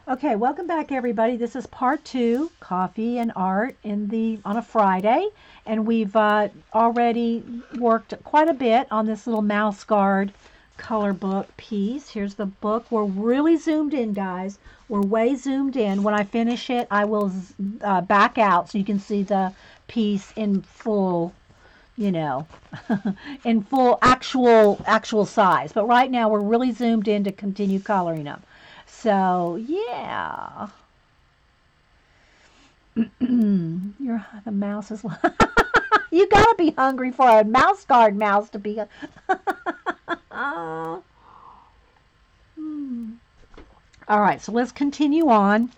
Okay, welcome back everybody. This is part 2, coffee and art on a Friday, and we've already worked quite a bit on this little mouse guard color book piece. Here's the book. We're really zoomed in, guys. We're way zoomed in. When I finish it, I will back out so you can see the piece in full, you know, in full actual size. But right now we're really zoomed in to continue coloring them. So, yeah. The mouse is you gotta be hungry for a mouse guard mouse to be all right, so let's continue on.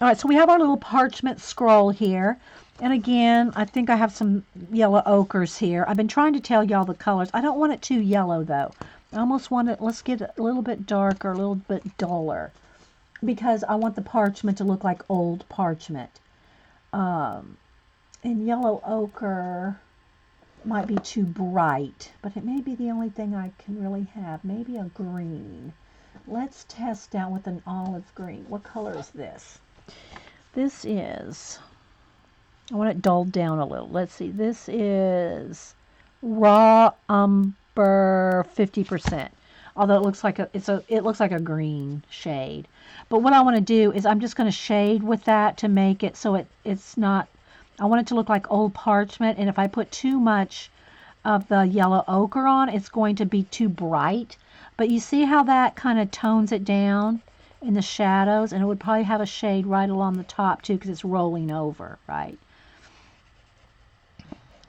All right, so we have our little parchment scroll here. And again, I think I have some yellow ochres here. I've been trying to tell y'all the colors. I don't want it too yellow though. I almost want it, let's get a little bit darker, a little bit duller, because I want the parchment to look like old parchment. And yellow ochre might be too bright, but it may be the only thing I can really have. Maybe a green. Let's test out with an olive green. What color is this? This is, I want it dulled down a little. Let's see. This is raw umber 50%. Although it looks like it looks like a green shade. But what I want to do is I'm just going to shade with that to make it so it's not, I want it to look like old parchment, and if I put too much of the yellow ochre on, it's going to be too bright. But you see how that kind of tones it down in the shadows, and it would probably have a shade right along the top too because it's rolling over, right?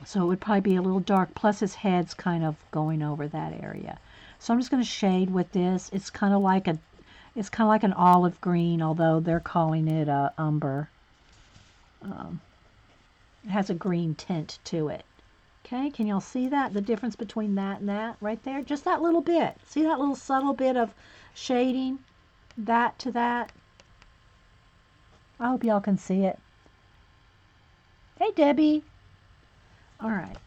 So it would probably be a little dark, plus his head's kind of going over that area. So I'm just going to shade with this. It's kind of like an olive green, although they're calling it a umber. It has a green tint to it. Okay, can y'all see that? The difference between that and that right there? Just that little bit. See that little subtle bit of shading? That to that. I hope y'all can see it. Hey, Debbie. All right.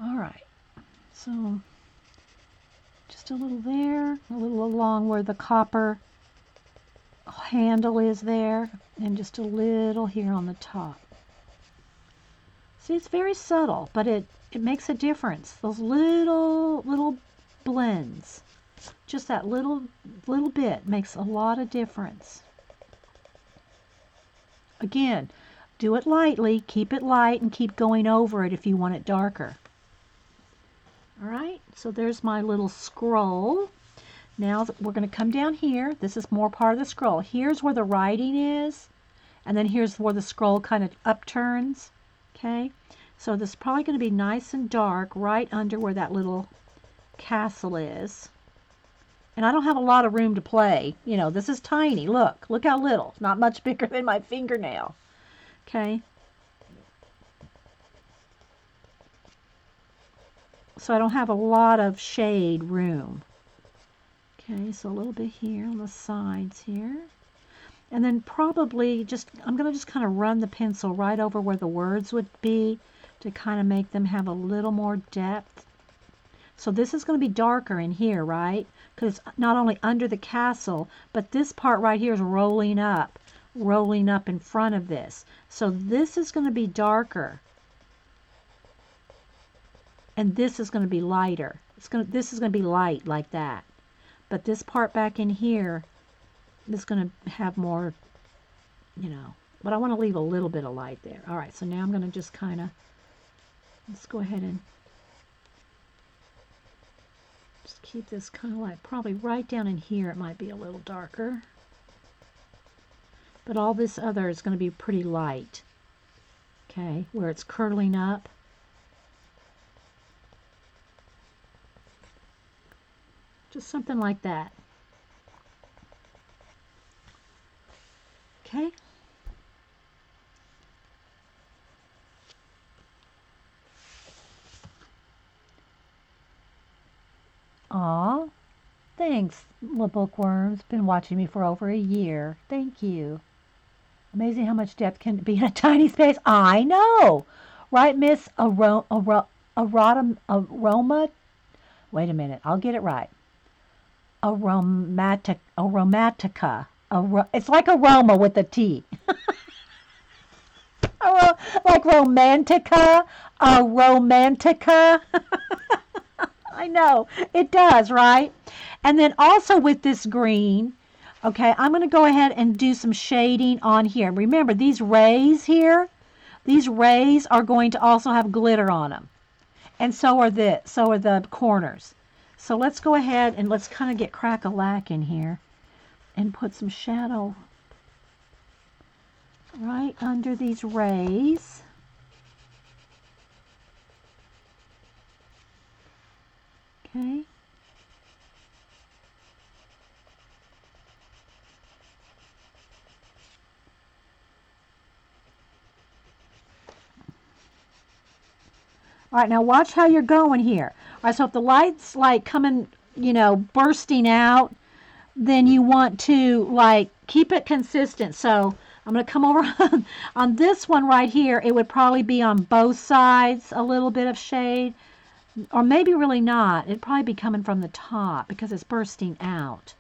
All right. So just a little there, a little along where the copper handle is there, and just a little here on the top. See, it's very subtle, but it makes a difference. Those little blends, just that little bit makes a lot of difference. Again, do it lightly, keep it light, and keep going over it if you want it darker. All right, so there's my little scroll. Now we're going to come down here. This is more part of the scroll. Here's where the writing is, and then here's where the scroll kind of upturns. Okay, so this is probably going to be nice and dark right under where that little castle is. And I don't have a lot of room to play. You know, this is tiny. Look how little. Not much bigger than my fingernail. Okay. So I don't have a lot of shade room. Okay, so a little bit here on the sides here. And then probably I'm going to just kind of run the pencil right over where the words would be to kind of make them have a little more depth. So this is going to be darker in here, right? Because it's not only under the castle, but this part right here is rolling up in front of this. So this is going to be darker. And this is going to be lighter. This is going to be light like that. But this part back in here is going to have more, you know. But I want to leave a little bit of light there. All right, so now I'm going to just kind of, let's go ahead and just keep this kind of like, probably right down in here it might be a little darker. But all this other is going to be pretty light. Okay, where it's curling up. Just something like that. Okay. Aw, thanks, little bookworms. Been watching me for over a year. Thank you. Amazing how much depth can be in a tiny space. I know. Right, Miss aroma, wait a minute, I'll get it right. Aromatica. It's like aroma with a T. Like romantica. Romantica. I know, it does, right? And then also with this green, okay, I'm going to go ahead and do some shading on here. Remember, these rays here, these rays are going to also have glitter on them. And so are the corners. So let's go ahead and let's kind of get crack-a-lack in here and put some shadow right under these rays. Okay. All right, now watch how you're going here. All right, so if the light's like coming, bursting out, then you want to like keep it consistent. So I'm going to come over on this one right here. It would probably be on both sides, a little bit of shade, or maybe really not. It'd probably be coming from the top because it's bursting out.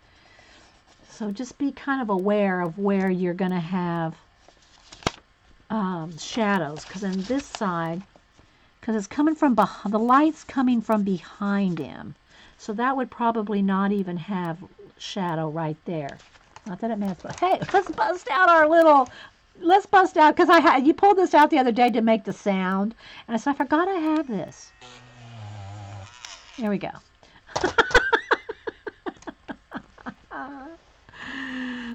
So just be kind of aware of where you're going to have shadows, because on this side, because it's coming from behind, the light's coming from behind him. So that would probably not even have shadow right there. Not that it matters, but hey, let's bust out because you pulled this out the other day to make the sound, and I said, I forgot I have this. There we go.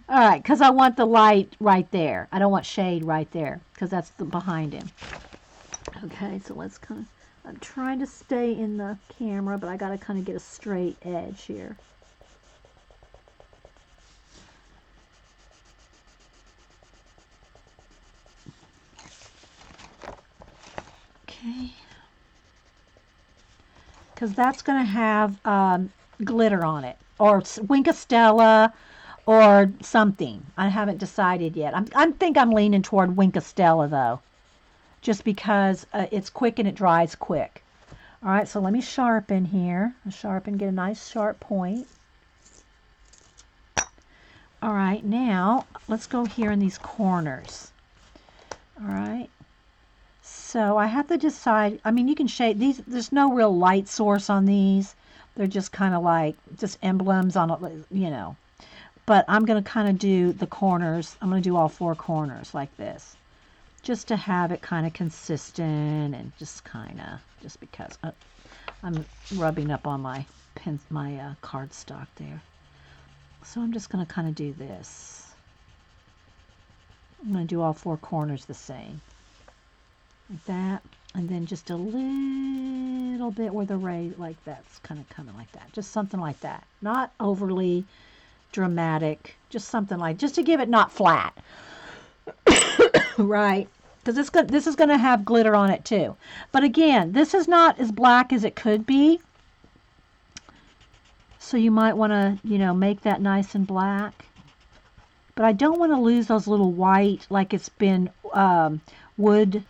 All right, because I want the light right there. I don't want shade right there, because that's behind him. Okay, so let's I'm trying to stay in the camera, but I got to kind of get a straight edge here. Okay. Because that's going to have glitter on it, or Winkostella, or something. I haven't decided yet. I think I'm leaning toward Winkostella, though, just because it's quick and it dries quick. All right, so let me sharpen here. Get a nice sharp point. All right, now let's go here in these corners. All right. So I have to decide, I mean, you can shade these. There's no real light source on these. They're just kind of like just emblems on, But I'm going to kind of do the corners. I'm going to do all 4 corners like this, just to have it kind of consistent, and just because I'm rubbing up on my cardstock there. So I'm just going to kind of do this. I'm going to do all 4 corners the same, like that, and then just a little bit where the ray, like that's kind of coming like that, just something like that, not overly dramatic, just something like, just to give it not flat. Right, because this is going to have glitter on it too. But again, this is not as black as it could be, so you might want to make that nice and black. But I don't want to lose those little white, like it's been wood,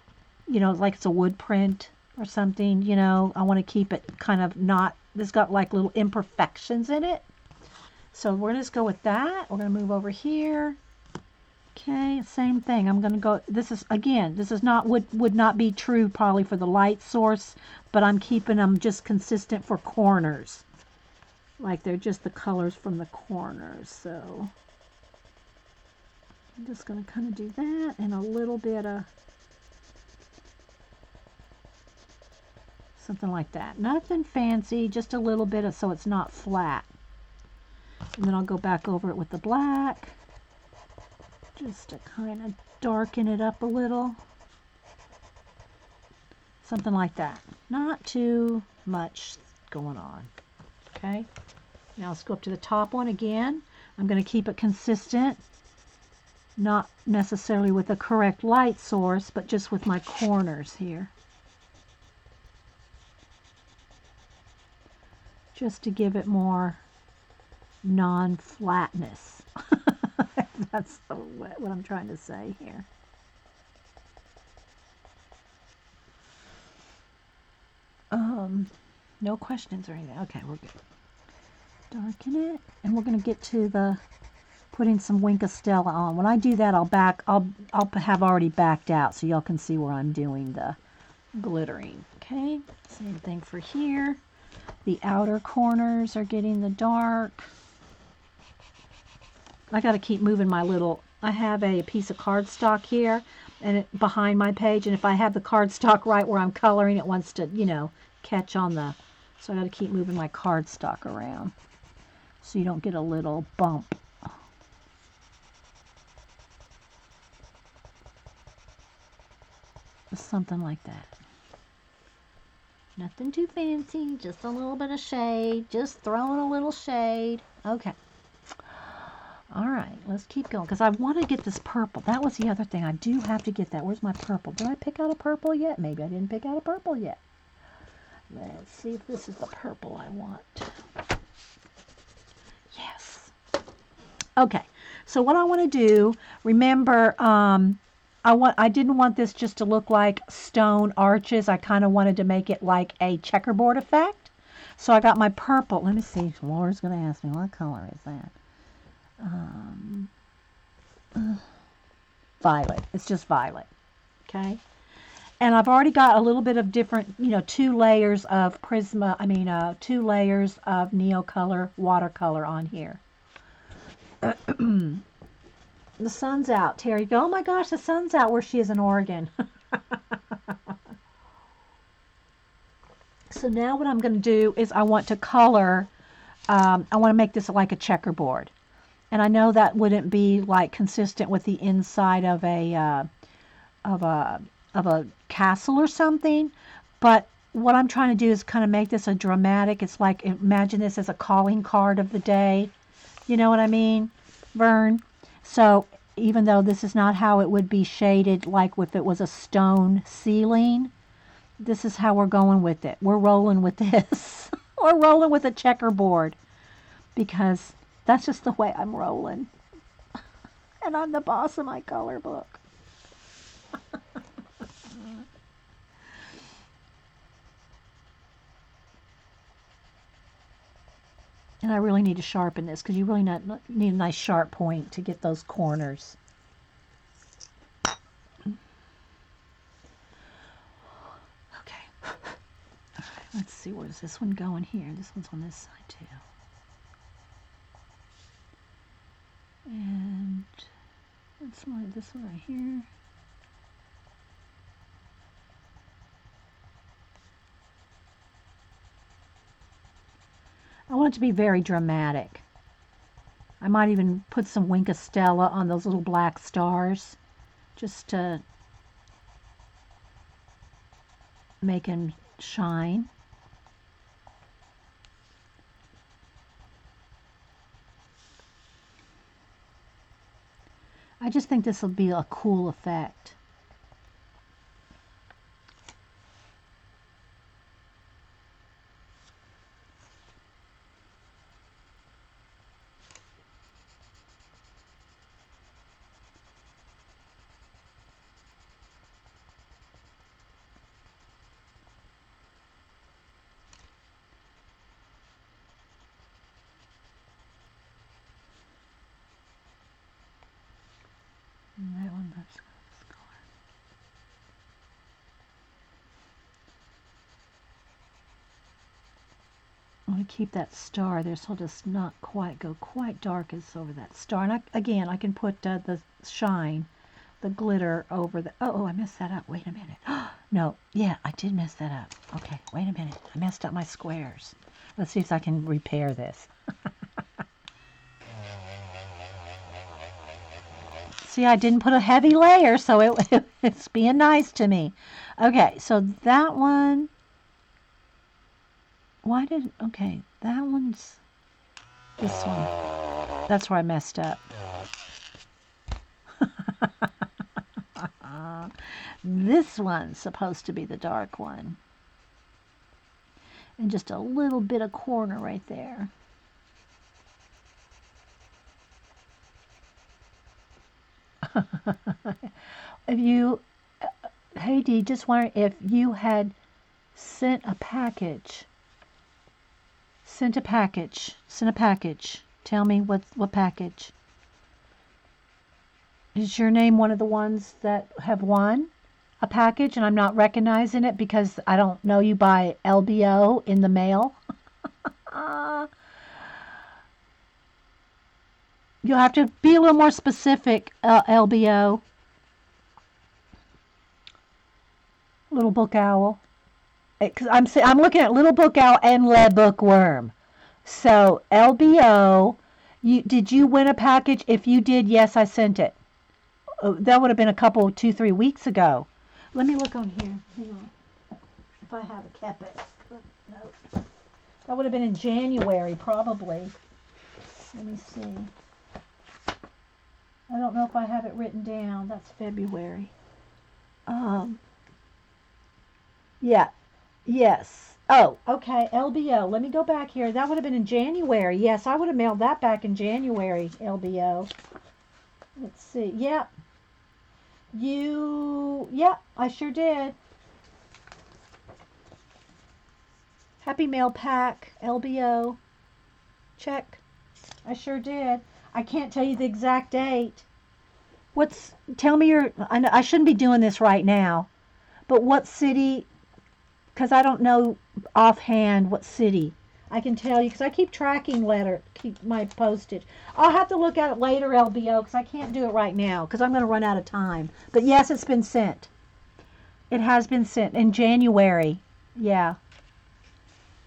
like it's a wood print or something. I want to keep it kind of not, this got like little imperfections in it. So we're going to just go with that. We're going to move over here. Okay, same thing. I'm going to go, this is not, would not be true probably for the light source, but I'm keeping them just consistent for corners. Like they're just the colors from the corners. So I'm just going to kind of do that, and a little bit of something like that. Nothing fancy, just a little bit of, so it's not flat. And then I'll go back over it with the black, just to kind of darken it up a little. Something like that. Not too much going on. Okay. Now let's go up to the top one again. I'm going to keep it consistent. Not necessarily with the correct light source, but just with my corners here. Just to give it more non-flatness. That's what I'm trying to say here. No questions or anything. Okay, we're good. Darken it, and we're going to get to the putting some Wink of Stella on. When I do that, I'll have already backed out so y'all can see where I'm doing the glittering. Okay, same thing for here. The outer corners are getting the dark. I got to keep moving my little, I have a piece of cardstock here and behind my page, and if I have the cardstock right where I'm coloring, it wants to, you know, catch on the, so I got to keep moving my cardstock around so you don't get a little bump. Something like that. Nothing too fancy, just a little bit of shade, just throwing a little shade. Okay. All right, let's keep going because I want to get this purple. That was the other thing. I do have to get that. Where's my purple? Did I pick out a purple yet? Maybe I didn't pick out a purple yet. Let's see if this is the purple I want. Yes. Okay, so what I want to do, remember, I didn't want this just to look like stone arches. I kind of wanted to make it like a checkerboard effect. So I got my purple. Let me see. Laura's going to ask me, what color is that? Violet. It's just violet. Okay. And I've already got a little bit of different, you know, 2 layers of Prisma, 2 layers of Neocolor watercolor on here. The sun's out. Terry, go, oh my gosh, the sun's out where she is in Oregon. So now what I'm going to do is I want to color, I want to make this like a checkerboard. And I know that wouldn't be like consistent with the inside of a castle or something, but what I'm trying to do is kind of make this a dramatic. It's like, imagine this as a calling card of the day. You know what I mean, Vern? So even though this is not how it would be shaded, like if it was a stone ceiling, this is how we're going with it. We're rolling with this. We're rolling with a checkerboard because that's just the way I'm rolling. And I'm the boss of my color book. And I really need to sharpen this because you really need a nice sharp point to get those corners. Okay. All right, let's see, where's this one going here? This one's on this side too. And this one right here. I want it to be very dramatic. I might even put some Wink of Stella on those little black stars just to make them shine. I just think this will be a cool effect. And that one, that's this color. I want to keep that star there so it'll just not quite go quite dark as over that star. And again, I can put the shine, the glitter over the, oh, I messed that up. Wait a minute. No, yeah, I did mess that up. Okay, wait a minute. I messed up my squares. Let's see if I can repair this. See, I didn't put a heavy layer, so it's being nice to me. Okay, so that one, okay, that one's, this one. That's where I messed up. This one's supposed to be the dark one. And just a little bit of corner right there. If you, hey Dee, just wondering if you had Sent a package. Sent a package. Sent a package. Tell me what package. Is your name one of the ones that have won a package and I'm not recognizing it because I don't know you by LBO in the mail? You'll have to be a little more specific, LBO. Little Book Owl. Because I'm looking at Little Book Owl and Lead Bookworm. So LBO, did you win a package? If you did, yes, I sent it. That would have been a couple, 2-3 weeks ago. Let me look on here. Hang on. If I have kept it. No. That would have been in January, probably. Let me see. I don't know if I have it written down. That's February. Yeah. Yes. Oh, okay. LBO. Let me go back here. That would have been in January. Yes, I would have mailed that back in January, LBO. Let's see. Yep. Yep, I sure did. Happy Mail Pack, LBO. Check. I sure did. I can't tell you the exact date. Tell me I shouldn't be doing this right now, but what city, because I don't know offhand what city. I can tell you because I keep tracking keep my postage. I'll have to look at it later, LBO, because I can't do it right now because I'm going to run out of time. But yes, it's been sent. It has been sent in January. Yeah.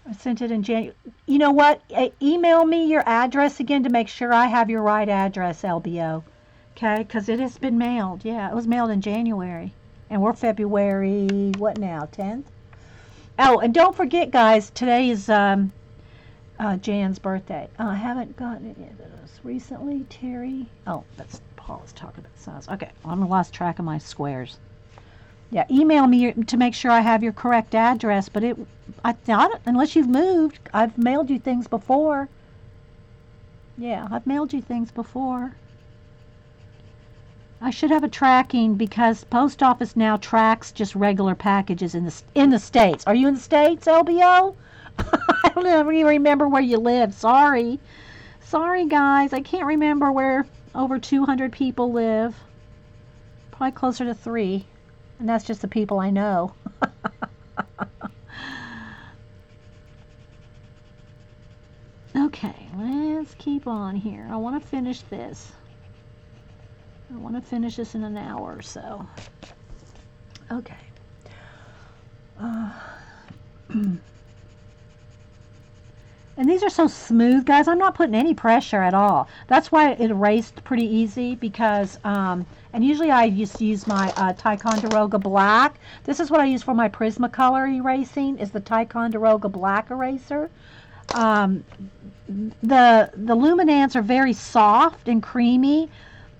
I sent it in January. You know what? Email me your address again to make sure I have your right address, LBO. Okay? Because it has been mailed. Yeah, it was mailed in January. And we're February, what now, 10th? Oh, and don't forget, guys, today is Jan's birthday. I haven't gotten any of those recently. Terry. Oh, that's Paul's talking about size. Okay, I'm lost track of my squares. Yeah, email me to make sure I have your correct address. But unless you've moved, I've mailed you things before. Yeah, I've mailed you things before. I should have a tracking because post office now tracks just regular packages in the States. Are you in the States, LBO? I don't even remember where you live. Sorry, guys. I can't remember where over 200 people live. Probably closer to 3, and that's just the people I know. Okay, let's keep on here. I want to finish this. I want to finish this in an hour or so. Okay. And these are so smooth, guys. I'm not putting any pressure at all. That's why it erased pretty easy because, and usually I just use my Ticonderoga Black. This is what I use for my Prismacolor erasing, is the Ticonderoga Black eraser. The Luminants are very soft and creamy.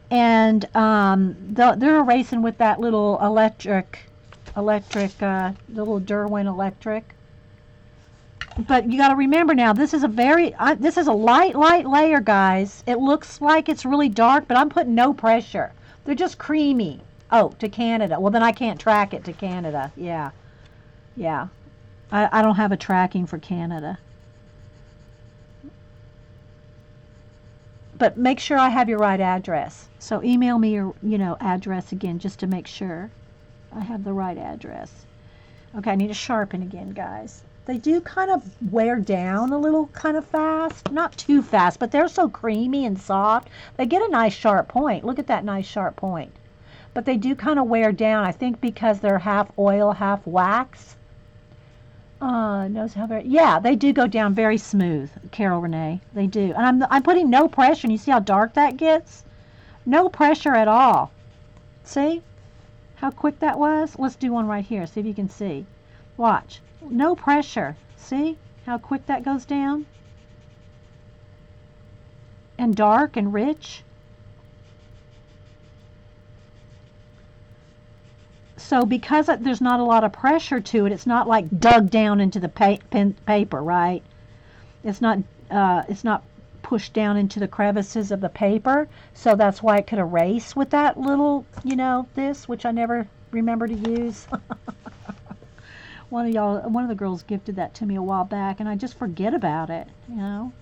And they're erasing with that little electric, the little Derwent electric. But you got to remember now, this is a light layer, guys. It looks like it's really dark, but I'm putting no pressure. They're just creamy. Oh, to Canada. Well, then I can't track it to Canada. Yeah. I don't have a tracking for Canada. But make sure I have your right address. So email me your, address again just to make sure I have the right address. Okay, I need to sharpen again, guys. They do kind of wear down a little kind of fast. Not too fast, but they're so creamy and soft. They get a nice sharp point. Look at that nice sharp point. But they do kind of wear down, I think because they're half oil, half wax. Yeah, they do go down very smooth, Carol Renee. They do. And I'm putting no pressure. And you see how dark that gets? No pressure at all. See how quick that was? Let's do one right here. See if you can see. Watch. No pressure. See how quick that goes down? And dark and rich. So because there's not a lot of pressure to it, it's not like dug down into the paper, right? It's not pushed down into the crevices of the paper. So that's why it could erase with that little, this, which I never remember to use. One of the girls gifted that to me a while back, and I just forget about it, you know.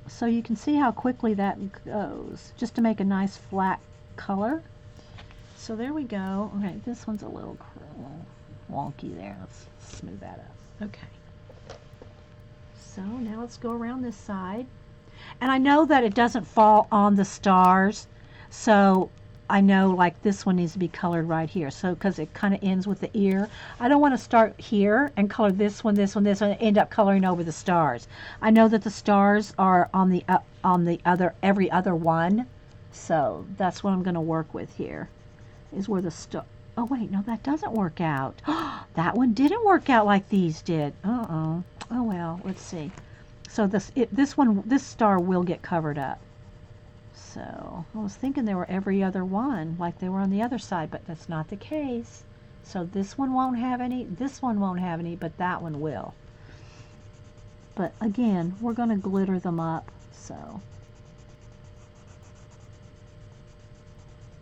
So you can see how quickly that goes, just to make a nice flat color. So there we go. Okay, this one's a little wonky there. Let's smooth that up. Okay. So now let's go around this side. And I know that it doesn't fall on the stars, so I know like this one needs to be colored right here. So because it kind of ends with the ear, I don't want to start here and color this one, this one, this one, and end up coloring over the stars. I know that the stars are on the other every other one, so that's what I'm going to work with here. Is where the star. Oh wait, no, that doesn't work out. That one didn't work out like these did. Oh well, let's see. So this star will get covered up. So I was thinking they were every other one, like they were on the other side, but that's not the case. So this one won't have any, this one won't have any, but that one will. But again, we're going to glitter them up. So,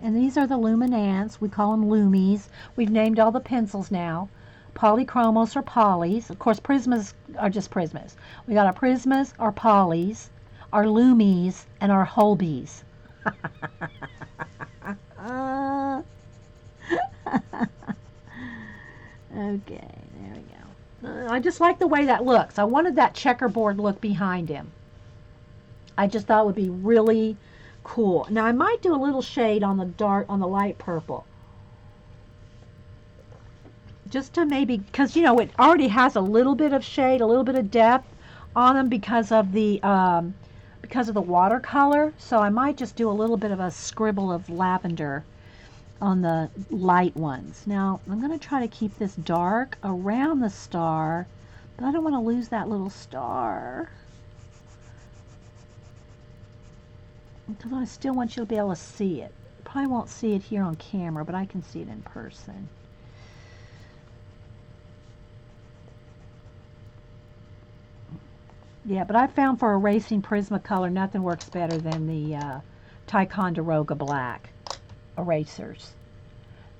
and these are the luminants. We call them Lumies. We've named all the pencils now. Polychromos or polys. Of course, Prismas are just Prismas. We got our Prismas, our polys, our Lumies, and our Holbies. Okay, there we go. I just like the way that looks. I wanted that checkerboard look behind him. I just thought it would be really cool. Now I might do a little shade on the light purple. Just to maybe, because you know it already has a little bit of shade, a little bit of depth on them because of the watercolor. So I might just do a little bit of a scribble of lavender on the light ones. Now I'm going to try to keep this dark around the star, but I don't want to lose that little star because I still want you to be able to see it. Probably won't see it here on camera, but I can see it in person. Yeah, but I found for erasing Prismacolor, nothing works better than the Ticonderoga Black erasers.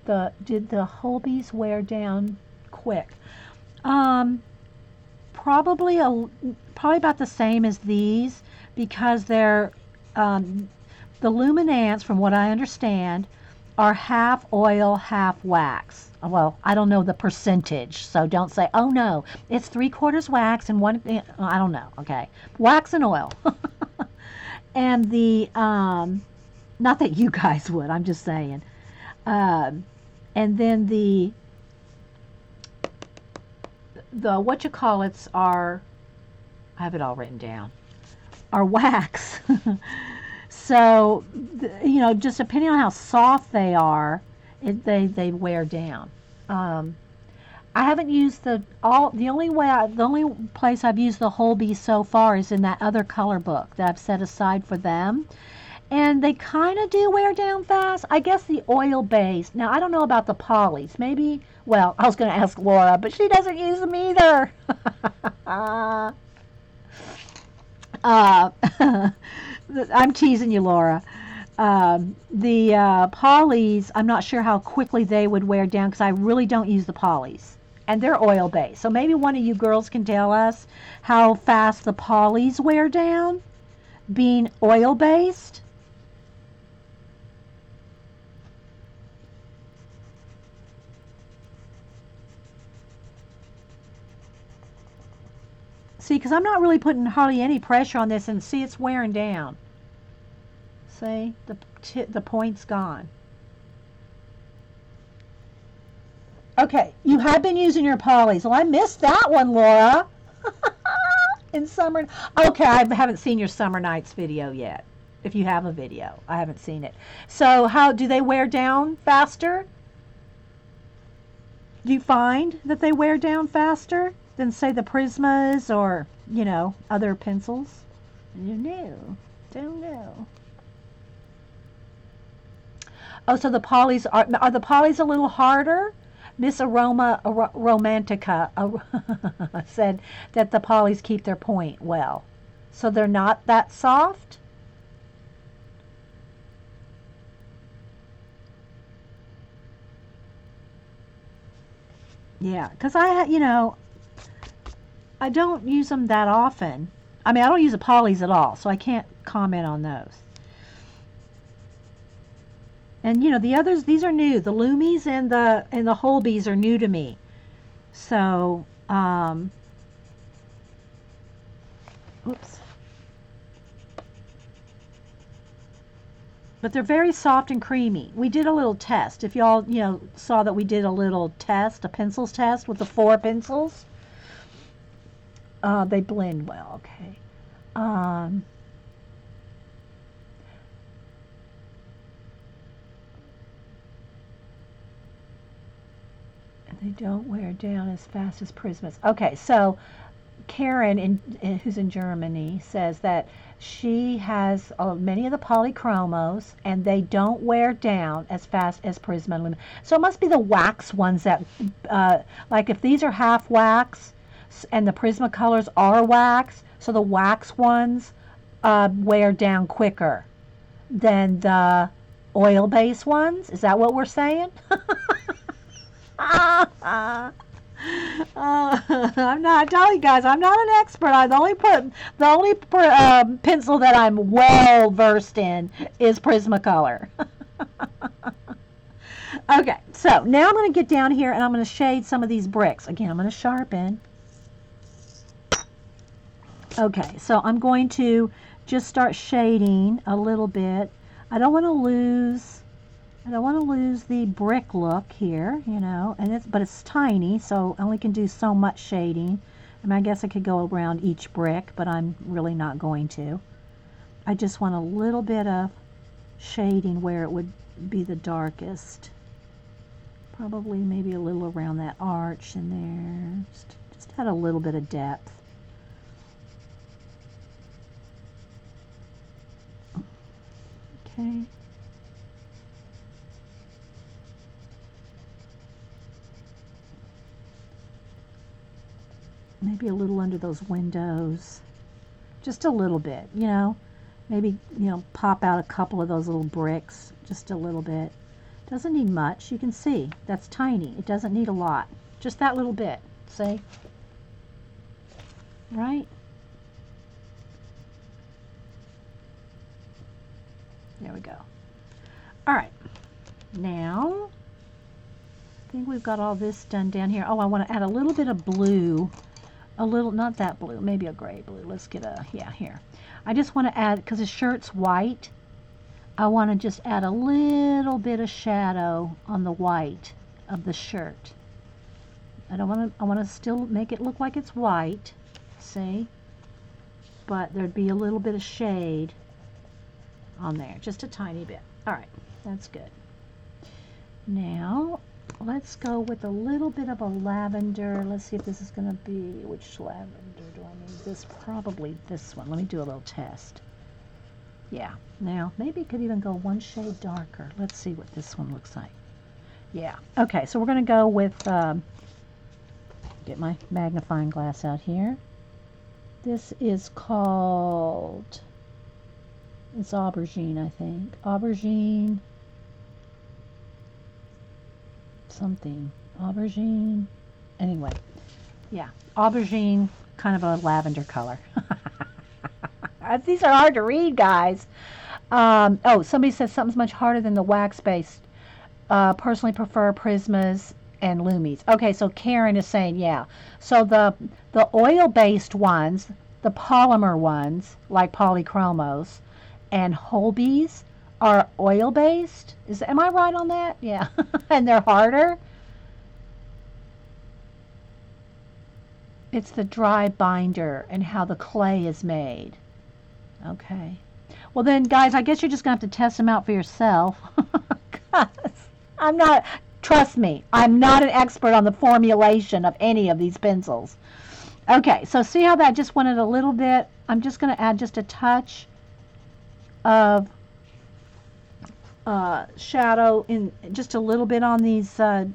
Did the Holbies wear down quick? Probably about the same as these because they're the luminants, from what I understand, are half oil, half wax. Well, I don't know the percentage, so don't say, oh no, it's 3/4 wax and one, I don't know, okay. Wax and oil. And the, not that you guys would, I'm just saying. And then the whatchamacallits are, I have it all written down, are wax. So, you know, just depending on how soft they are, they wear down. I haven't used the only place I've used the Holby so far is in that other color book that I've set aside for them, and they kind of do wear down fast. I guess the oil based. Now I don't know about the polys. Maybe. Well, I was going to ask Laura, but she doesn't use them either. I'm teasing you, Laura. The polys, I'm not sure how quickly they would wear down because I really don't use the polys. And they're oil-based. So maybe one of you girls can tell us how fast the polys wear down, being oil-based. See, because I'm not really putting hardly any pressure on this, and see, it's wearing down. See, the point's gone. Okay, you have been using your polys. Well, I missed that one, Laura. In summer. Okay, I haven't seen your summer nights video yet. If you have a video, I haven't seen it. So, how do they wear down faster? Do you find that they wear down faster than, say, the Prismas or, you know, other pencils? Don't know. Oh, so the polys are the polys a little harder? Miss Aroma Romantica said that the polys keep their point well. So they're not that soft? Yeah, because I don't use them that often. I mean, I don't use the polys at all, so I can't comment on those. And the others, these are new. The Loomies and the Holbees are new to me. So, oops. But they're very soft and creamy. We did a little test. If y'all, saw that we did a little test, a pencils test with the 4 pencils. They blend well, okay. And they don't wear down as fast as Prismas. Okay, so Karen, who's in Germany, says that she has many of the polychromos, and they don't wear down as fast as Prisma and Luma. So it must be the wax ones that, like if these are half wax, and the Prisma colors are wax, so the wax ones wear down quicker than the oil-based ones. Is that what we're saying? I'm not telling you guys. I'm not an expert. The only pencil that I'm well versed in is Prismacolor. Okay, so now I'm going to get down here and I'm going to shade some of these bricks. Again, I'm going to sharpen. Okay, so I'm going to just start shading a little bit. I don't want to lose the brick look here, but it's tiny, so I only can do so much shading. I mean, I guess I could go around each brick, but I'm really not going to. I just want a little bit of shading where it would be the darkest. Probably maybe a little around that arch in there. Just add a little bit of depth. Okay. Maybe a little under those windows. Just a little bit, Maybe, pop out a couple of those little bricks. Just a little bit. Doesn't need much. You can see. That's tiny. It doesn't need a lot. Just that little bit. See? Right? There we go. All right. Now, I think we've got all this done down here. Oh, I want to add a little bit of blue. A little, not that blue, maybe a gray blue. Let's get here. I just want to add, because the shirt's white, I want to just add a little bit of shadow on the white of the shirt. I want to still make it look like it's white, see? But there'd be a little bit of shade on there, just a tiny bit. All right, that's good. Now, let's go with a little bit of a lavender. Let's see if this is going to be, which lavender do I need? This, probably this one. Let me do a little test. Yeah, now maybe it could even go one shade darker. Let's see what this one looks like. Yeah, okay, so we're going to go with, get my magnifying glass out here. This is called, it's aubergine, I think. Aubergine. Something. Aubergine. Anyway. Yeah. Aubergine, kind of a lavender color. These are hard to read, guys. Oh, somebody says something's much harder than the wax-based. Personally prefer Prismas and Loomies. Okay, so Karen is saying, yeah. So the oil-based ones, the polymer ones, like polychromos, and Holbees, are oil-based. Am I right on that? Yeah. And they're harder. It's the dry binder and how the clay is made. Okay. Well then, guys, I guess you're just going to have to test them out for yourself. Trust me, I'm not an expert on the formulation of any of these pencils. Okay, so see how that just wanted a little bit? I'm just going to add just a touch of shadow in just a little bit on these on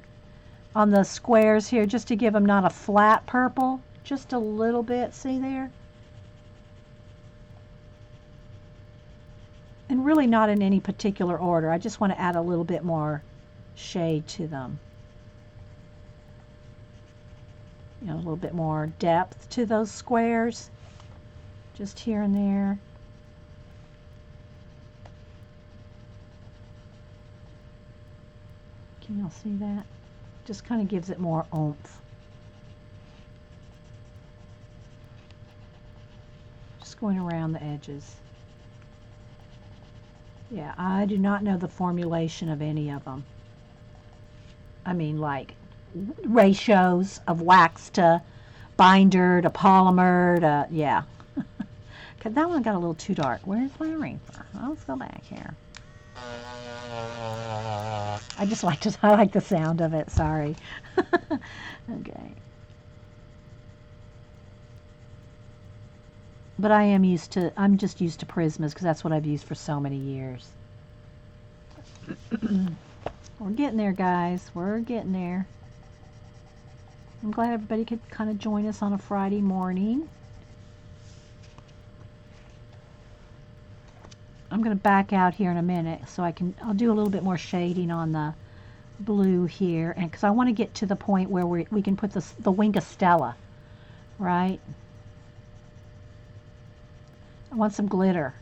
the squares here, just to give them not a flat purple, just a little bit. See there? And really not in any particular order. I just want to add a little bit more shade to them. you know, a little bit more depth to those squares, just here and there. Can y'all see that? Just kind of gives it more oomph. Just going around the edges. Yeah, I do not know the formulation of any of them. I mean, like ratios of wax to binder to polymer to, yeah. Okay, that one got a little too dark. Where's my eraser? Let's go back here. I just like I like the sound of it, sorry. Okay. But I'm just used to Prismas because that's what I've used for so many years. We're getting there, guys. We're getting there. I'm glad everybody could kind of join us on a Friday morning. I'm going to back out here in a minute so I'll do a little bit more shading on the blue here, and because I want to get to the point where we can put the wing of Stella, right? I want some glitter.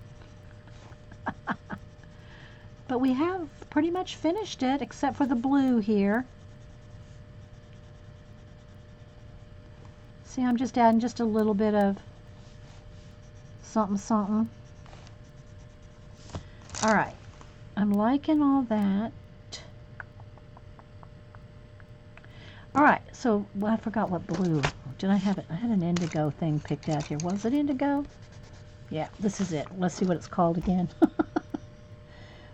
But we have pretty much finished it except for the blue here. See, I'm just adding just a little bit of something something. All right, I'm liking all that. All right, so well, I forgot what blue. Did I have it? I had an indigo thing picked out here. Was it indigo? Yeah, this is it. Let's see what it's called again.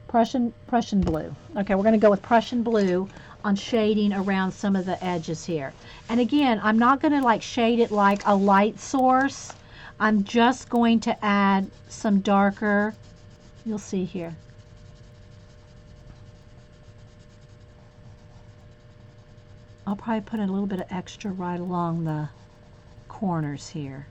Prussian blue. Okay, we're going to go with Prussian blue on shading around some of the edges here. And again, I'm not going to like shade it like a light source. I'm just going to add some darker. You'll see here. I'll probably put a little bit of extra right along the corners here.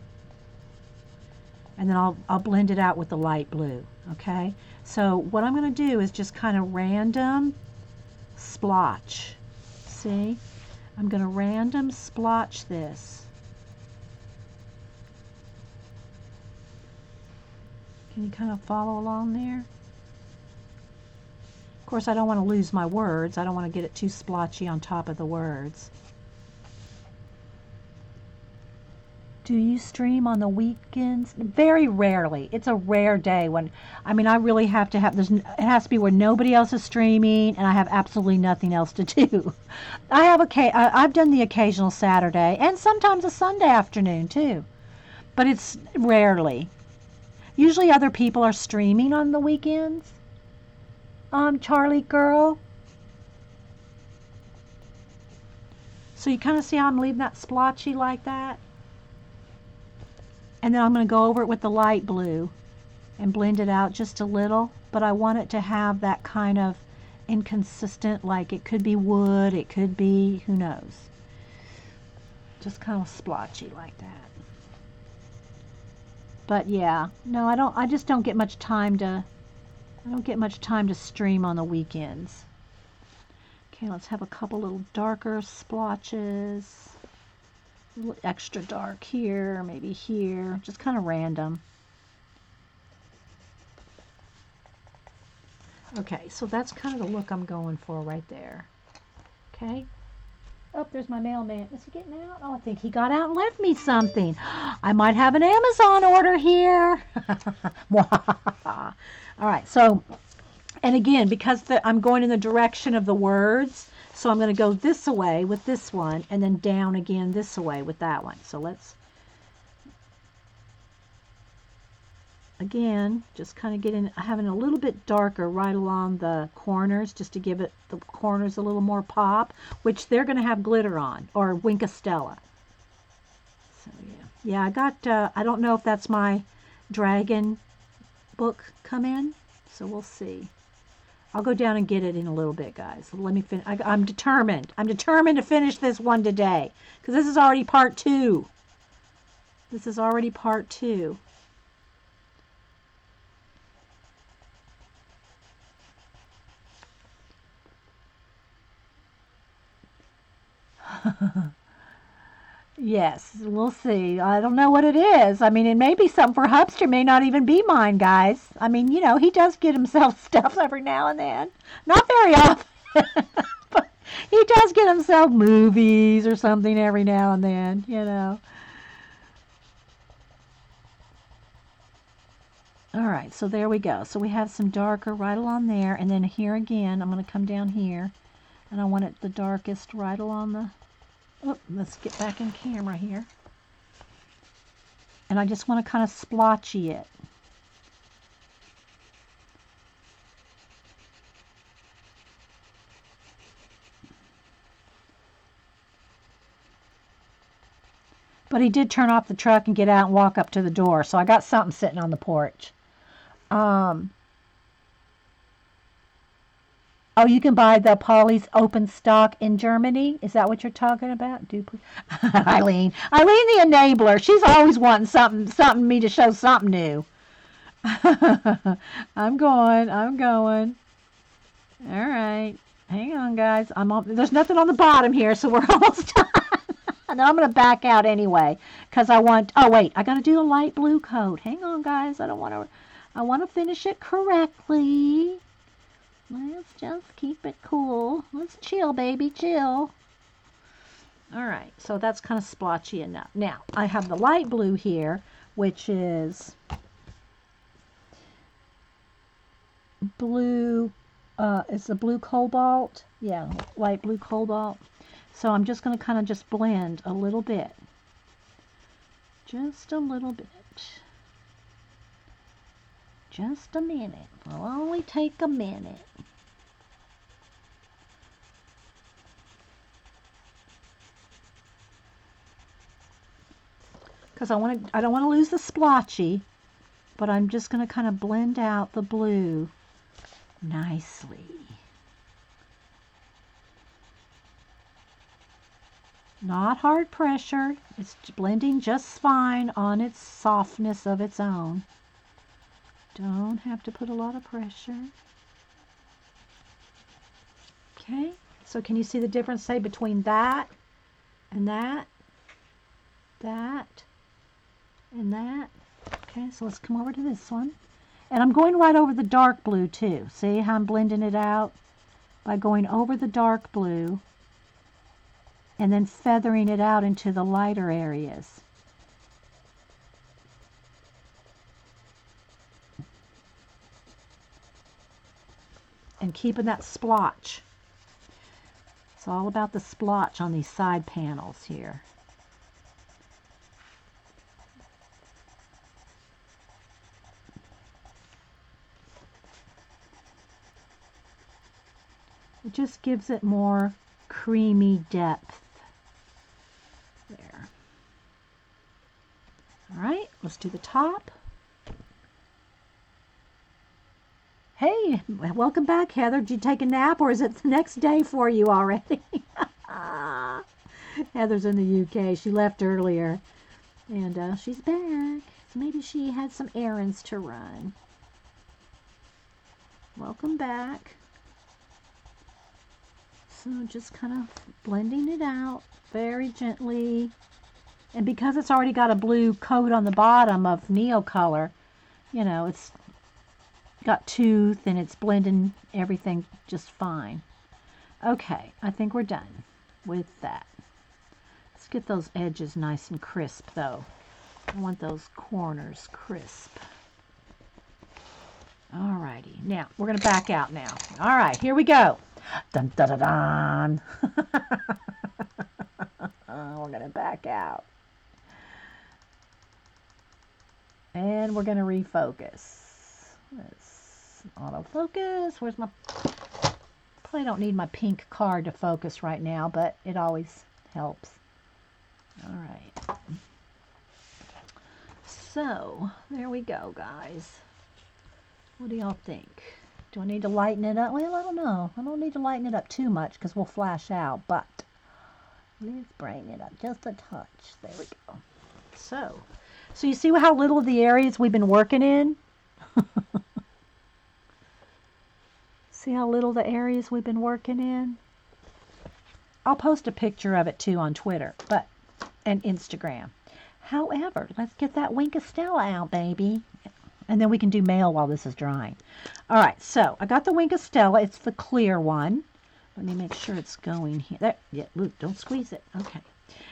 And then I'll blend it out with the light blue, okay? So what I'm going to do is just kind of random splotch. See? I'm going to random splotch this. Can you kind of follow along there? Of course, I don't want to lose my words. I don't want to get it too splotchy on top of the words. Do you stream on the weekends? Very rarely. It's a rare day when, I mean, I really have to have, it has to be where nobody else is streaming and I have absolutely nothing else to do. I've done the occasional Saturday and sometimes a Sunday afternoon too, but it's rarely. Usually other people are streaming on the weekends. Charlie girl. So you kind of see how I'm leaving that splotchy like that? And then I'm going to go over it with the light blue and blend it out just a little, but I want it to have that kind of inconsistent, like it could be wood, it could be, who knows. Just kind of splotchy like that. But yeah, no, I just don't get much time to, stream on the weekends. Okay, let's have a couple little darker splotches. A little extra dark here, maybe here, just kind of random. Okay, so that's kind of the look I'm going for right there. Okay. Oh, there's my mailman. Is he getting out? Oh, I think he got out and left me something. I might have an Amazon order here. All right, so, and again, because I'm going in the direction of the words, so I'm going to go this way with this one, and then down again this way with that one. So let's, again, just kind of getting, having a little bit darker right along the corners, just to give it, the corners a little more pop, which they're going to have glitter on, or Wink of Stella. So yeah, I got, I don't know if that's my dragon book come in, so we'll see. I'll go down and get it in a little bit, guys. Let me finish. I'm determined. I'm determined to finish this one today, because this is already part 2. This is already part 2. Yes, we'll see. I don't know what it is. I mean, it may be something for Hubster, may not even be mine, guys. I mean, he does get himself stuff every now and then. Not very often, but he does get himself movies or something every now and then. All right, so there we go. So we have some darker right along there, and then here again, I'm going to come down here, and I want it the darkest right along the... Oh, let's get back in camera here. And I just want to kind of splotchy it. But he did turn off the truck and get out and walk up to the door, so I got something sitting on the porch. Oh, you can buy the Polly's open stock in Germany? Is that what you're talking about? Eileen the enabler. She's always wanting something me to show something new. I'm going. All right. Hang on, guys. There's nothing on the bottom here, so we're almost done. And then I'm going to back out anyway because I want... Oh, wait. I got to do a light blue coat. Hang on, guys. I want to finish it correctly. Let's just keep it cool. Let's chill, baby, chill. All right, so that's kind of splotchy enough. Now, I have the light blue here, which is blue, it's the blue cobalt. Yeah, light blue cobalt. So I'm just going to kind of just blend a little bit. Just a little bit. Just a minute. It'll only take a minute. Because I don't want to lose the splotchy, but I'm just going to kind of blend out the blue nicely. Not hard pressure. It's blending just fine on its softness of its own. Don't have to put a lot of pressure. Okay, so can you see the difference, say, between that and that, that, and that? Okay, so let's come over to this one. And I'm going right over the dark blue too. See how I'm blending it out? By going over the dark blue and then feathering it out into the lighter areas. And keeping that splotch. It's all about the splotch on these side panels here. It just gives it more creamy depth. There. All right, let's do the top. Hey, welcome back, Heather. Did you take a nap or is it the next day for you already? Heather's in the UK. She left earlier and she's back. So maybe she had some errands to run. Welcome back. So just kind of blending it out very gently. And because it's already got a blue coat on the bottom of Neo Color, it's got tooth and it's blending everything just fine. Okay, I think we're done with that. Let's get those edges nice and crisp though. I want those corners crisp. Alrighty, now we're going to back out now. Alright, here we go. Dun dun dun dun. We're going to back out. And we're going to refocus. Let's autofocus. Where's my... Probably don't need my pink card to focus right now, but it always helps. Alright. So, there we go, guys. What do y'all think? Do I need to lighten it up? Well, I don't know. I don't need to lighten it up too much because we'll flash out, but let's bring it up just a touch. There we go. So you see how little of the areas we've been working in? See how little the areas we've been working in? I'll post a picture of it too on Twitter, but and Instagram. However, let's get that Winkostella out, baby. And then we can do mail while this is drying. All right, so I got the Winkostella. It's the clear one. Let me make sure it's going here. There, yeah, Luke, don't squeeze it. Okay.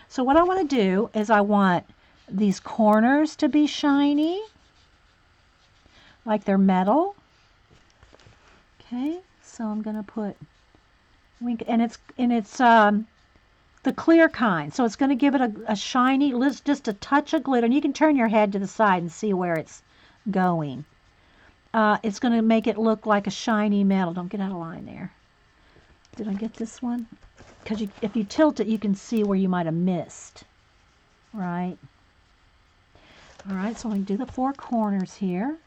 So what I want to do is I want these corners to be shiny, like they're metal. Okay, so I'm going to put and it's the clear kind. So it's going to give it a shiny, just a touch of glitter. And you can turn your head to the side and see where it's going. It's going to make it look like a shiny metal. Don't get out of line there. Did I get this one? Because if you tilt it, you can see where you might have missed. Right? All right, so I'm going to do the 4 corners here.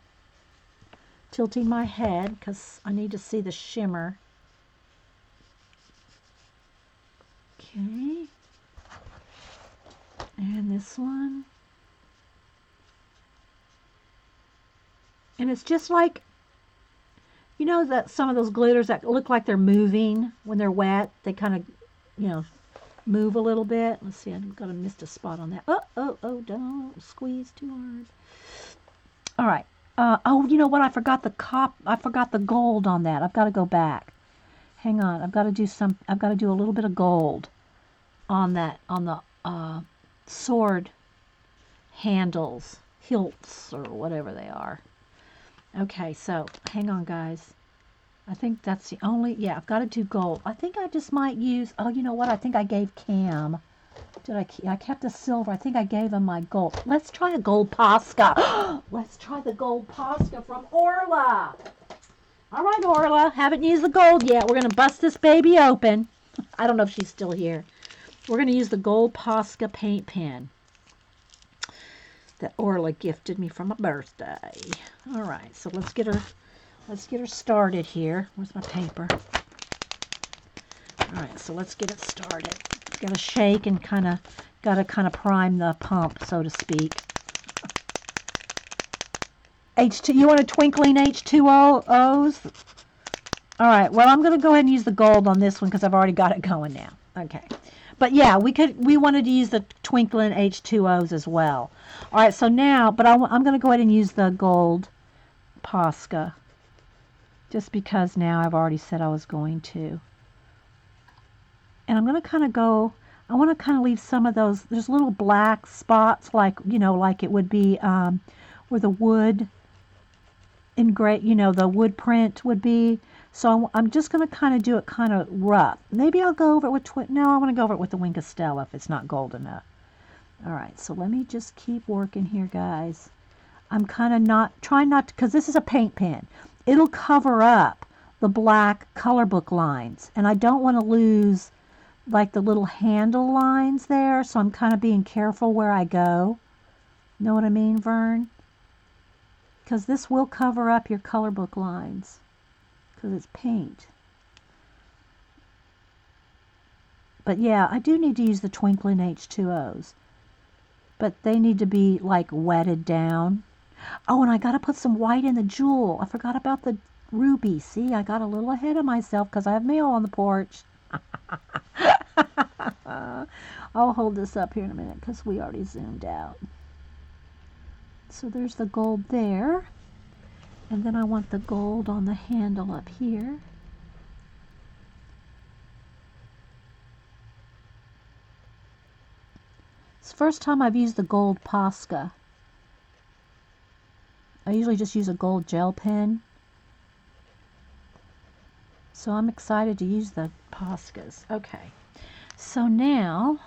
Tilting my head because I need to see the shimmer. Okay. And this one. And it's just like, you know, that some of those glitters that look like they're moving when they're wet, they kind of, you know, move a little bit. Let's see, I've got to miss a spot on that. Oh, don't squeeze too hard. All right. Oh, you know what? I forgot the gold on that. I've got to go back. Hang on. I've got to do a little bit of gold on that, on the sword handles, hilts, or whatever they are. Okay, so hang on, guys. I think that's the only, yeah, I've got to do gold. I think I just might use, oh, you know what? I think I gave Cam, I kept the silver. I think I gave him my gold. Let's try a gold Posca. Let's try the gold Posca from Orla. All right, Orla, haven't used the gold yet. We're going to bust this baby open. I don't know if she's still here. We're going to use the gold Posca paint pen that Orla gifted me for my birthday. All right, so let's get her started here. Where's my paper? All right, so let's get it started. Got to shake and got to prime the pump, so to speak. H2, you want a twinkling H2Os? All right, well, I'm going to go ahead and use the gold on this one because I've already got it going now. Okay. But yeah, we wanted to use the twinkling H2Os as well. All right, so now, but I'm going to go ahead and use the gold Posca just because now I've already said I was going to. And I'm going to I want to kind of leave some of those, there's little black spots like, you know, like it would be where the wood the wood print would be. So I'm just going to kind of do it kind of rough. Maybe I'll go over it with, no, I want to go over it with the Winkostella if it's not gold enough. All right, so let me just keep working here, guys. I'm kind of trying not to, because this is a paint pen. It'll cover up the black color book lines. And I don't want to lose like the little handle lines there. So I'm kind of being careful where I go. Know what I mean, Vern? Because this will cover up your color book lines. Because it's paint. But yeah, I do need to use the twinkling H2Os. But they need to be like wetted down. Oh, and I got to put some white in the jewel. I forgot about the ruby. See, I got a little ahead of myself because I have mail on the porch. I'll hold this up here in a minute because we already zoomed out. So there's the gold there. And then I want the gold on the handle up here. It's the first time I've used the gold Posca. I usually just use a gold gel pen. So I'm excited to use the Poscas. Okay. So now,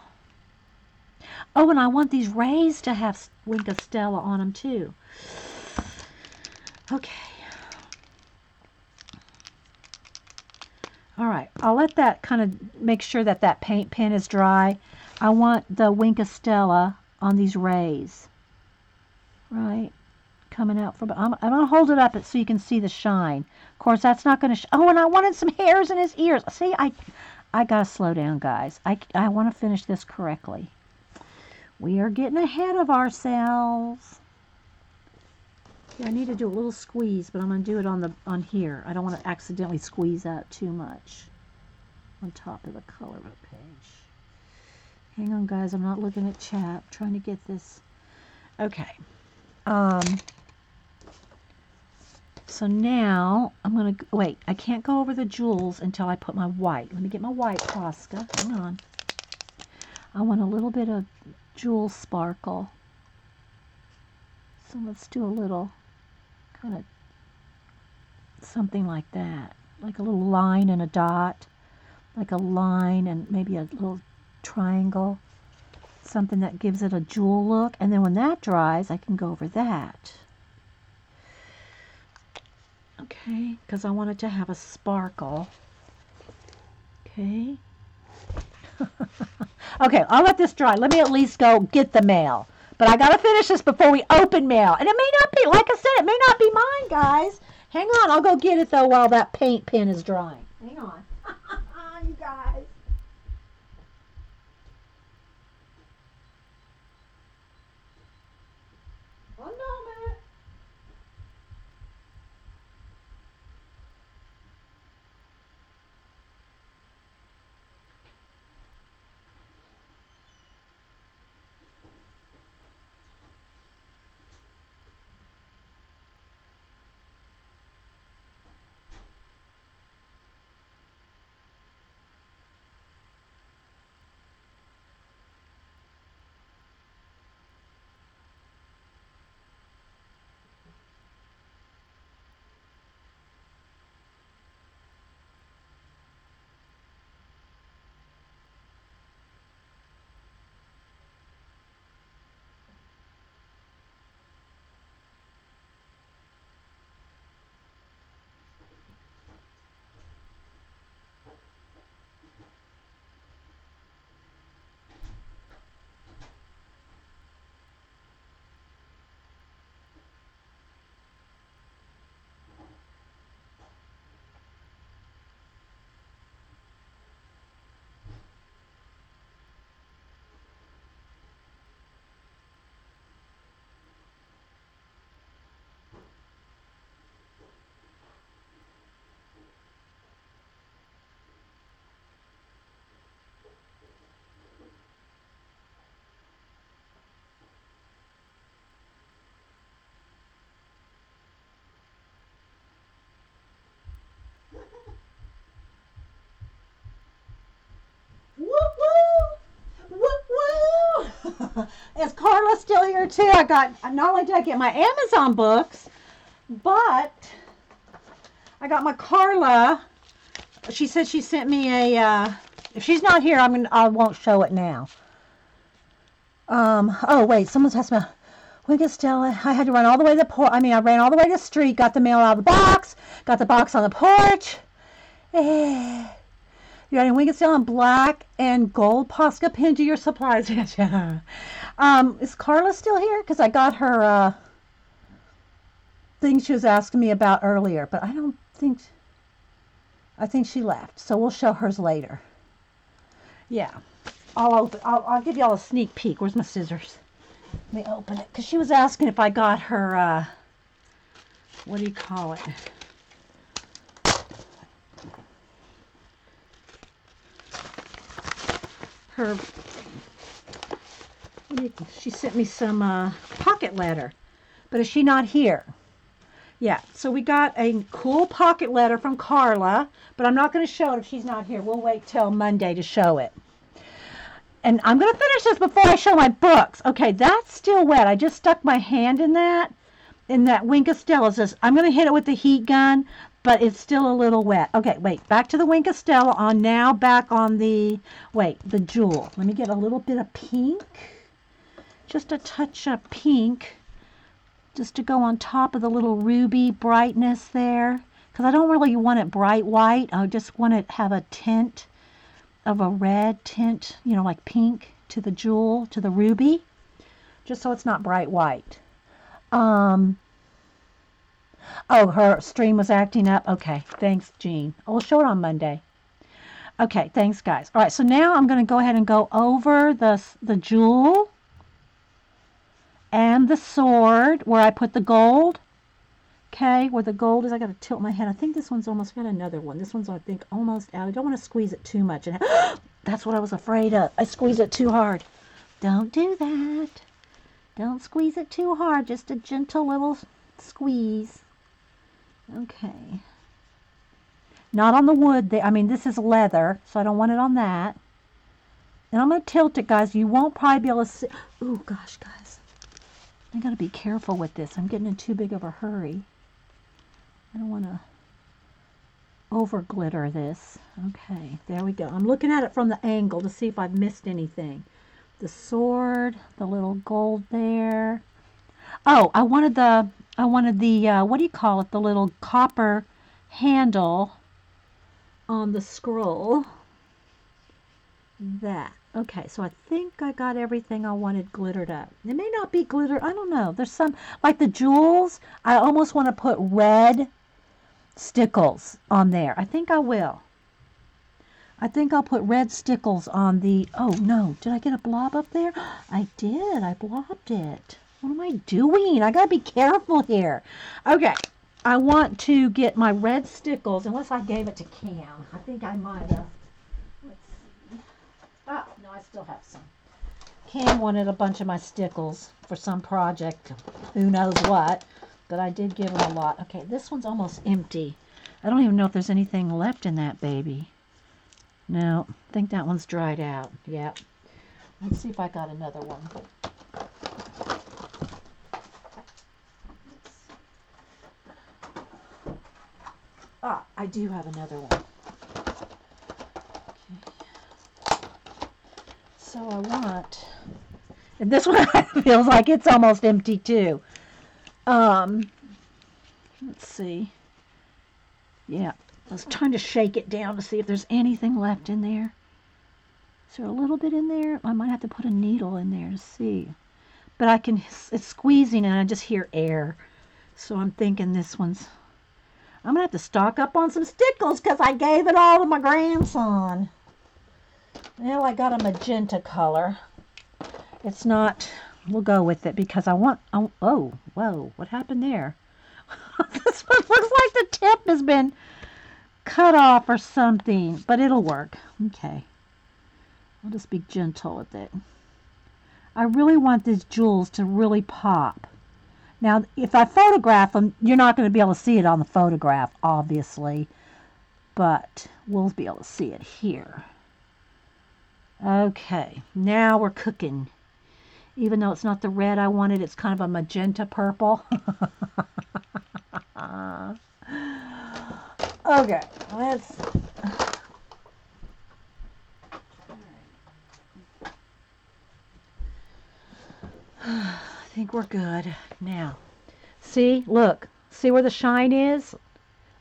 oh, and I want these rays to have Winkostella on them too. Okay. All right. I'll let that kind of make sure that that paint pen is dry. I want the Winkostella on these rays. Right. Coming out from, I'm going to hold it up so you can see the shine. Of course, that's not going to, oh, and I wanted some hairs in his ears. See, I got to slow down, guys. I want to finish this correctly. We are getting ahead of ourselves. Yeah, I need to do a little squeeze, but I'm going to do it on here. I don't want to accidentally squeeze out too much on top of the color book page. Hang on, guys. I'm not looking at chat. I'm trying to get this. Okay. So now I'm going to, wait, I can't go over the jewels until I put my white. Let me get my white Posca. Hang on. I want a little bit of jewel sparkle. So let's do a little kind of something like that. Like a little line and a dot. Like a line and maybe a little triangle. Something that gives it a jewel look. And then when that dries, I can go over that. Okay, because I want it to have a sparkle. Okay. Okay, I'll let this dry. Let me at least go get the mail. But I got to finish this before we open mail. And it may not be, like I said, it may not be mine, guys. Hang on, I'll go get it, though, while that paint pen is drying. Hang on. You guys. One moment. Is Carla still here too? Not only did I get my Amazon books, but I got my Carla. She said she sent me a. If she's not here, I won't show it now. Oh wait, someone's asking me. Wink Stella. I had to run all the way to the porch. I ran all the way to the street, got the mail out of the box, got the box on the porch. You got a Wink Stella in black and gold Posca pinned to your supplies. Is Carla still here? Because I got her thing she was asking me about earlier, but I think she left. So we'll show hers later. Yeah. I'll give y'all a sneak peek. Where's my scissors? Let me open it. Because she was asking if I got her, what do you call it? She sent me some pocket letter. But is she not here? Yeah, so we got a cool pocket letter from Carla, but I'm not going to show it if she's not here. We'll wait till Monday to show it. And I'm going to finish this before I show my books. Okay, that's still wet. I just stuck my hand in that Wink Stella. I'm going to hit it with the heat gun, but it's still a little wet. Okay, wait, back to the Wink Stella. Now back on the jewel. Let me get a little bit of pink. Just a touch of pink. Just to go on top of the little ruby brightness there. Because I don't really want it bright white. I just want it to have a tint of a red tint, like pink to the jewel, to the ruby. Just so it's not bright white. Oh, her stream was acting up. Okay, thanks, Jean. I'll show it on Monday. Okay, thanks, guys. All right, so now I'm going to go ahead and go over the jewel and the sword where I put the gold. Okay, where the gold is, I got to tilt my head. I think this one's almost got another one. This one's, I think, almost out. I don't want to squeeze it too much. That's what I was afraid of. I squeeze it too hard. Don't do that. Don't squeeze it too hard. Just a gentle little squeeze. Okay. Not on the wood. I mean, this is leather, so I don't want it on that. And I'm going to tilt it, guys. You won't probably be able to see. Oh, gosh, guys. I got to be careful with this. I'm getting in too big of a hurry. I don't want to over glitter this. Okay, there we go. I'm looking at it from the angle to see if I've missed anything. The sword, the little gold there. Oh, I wanted the what do you call it? The little copper handle on the scroll. That. Okay, so I think I got everything I wanted glittered up. It may not be glittered. I don't know. There's some, like the jewels, I almost want to put red stickles on there. I think I will. I think I'll put red stickles on the, oh no, did I get a blob up there? I did. I blobbed it. What am I doing? I got to be careful here. Okay. I want to get my red stickles, unless I gave it to Cam. I think I might have. Oh, no, I still have some. Cam wanted a bunch of my stickles for some project, who knows what, but I did give him a lot. Okay, this one's almost empty. I don't even know if there's anything left in that baby. No, I think that one's dried out. Yep. Let's see if I got another one. Ah, I do have another one. So I want, and this one feels like it's almost empty too. Let's see. Yeah, I was trying to shake it down to see if there's anything left in there. Is there a little bit in there? I might have to put a needle in there to see. But I can, it's squeezing and I just hear air. So I'm thinking this one's, I'm going to have to stock up on some stickles because I gave it all to my grandson. Well, I got a magenta color. It's not, we'll go with it because I want, oh, whoa, what happened there? This one looks like the tip has been cut off or something, but it'll work. Okay. I'll just be gentle with it. I really want these jewels to really pop. Now, if I photograph them, you're not going to be able to see it on the photograph, obviously, but we'll be able to see it here. Okay, now we're cooking. Even though it's not the red I wanted, it's kind of a magenta purple. Okay, let's... I think we're good. Now, see, look. See where the shine is?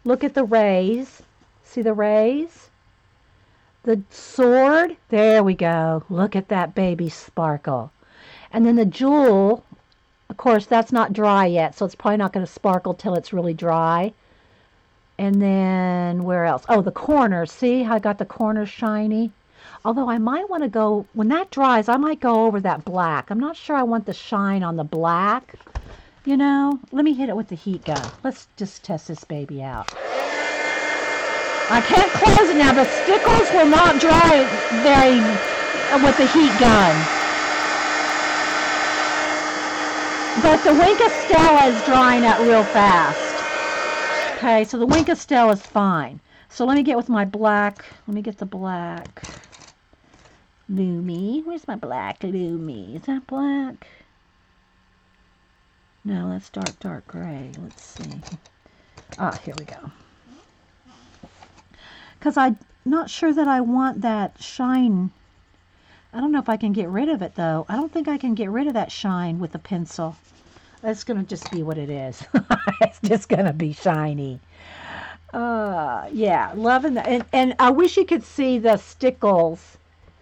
Look at the rays. See the rays? The sword, there we go. Look at that baby sparkle. And then the jewel, of course, that's not dry yet, so it's probably not going to sparkle till it's really dry. And then where else? Oh, the corners. See how I got the corners shiny? Although I might want to go, when that dries, I might go over that black. I'm not sure I want the shine on the black. You know, let me hit it with the heat gun. Let's just test this baby out. I can't close it now. The stickles will not dry very with the heat gun. But the Wink Estella is drying out real fast. Okay, so the Wink Estella is fine. So let me get with my black. Let me get the black Lumi. Where's my black Lumi? Is that black? No, that's dark gray. Let's see. Ah, here we go. Because I'm not sure that I want that shine. I don't know if I can get rid of it, though. I don't think I can get rid of that shine with a pencil. That's going to just be what it is. It's just going to be shiny. Yeah, loving that. And I wish you could see the stickles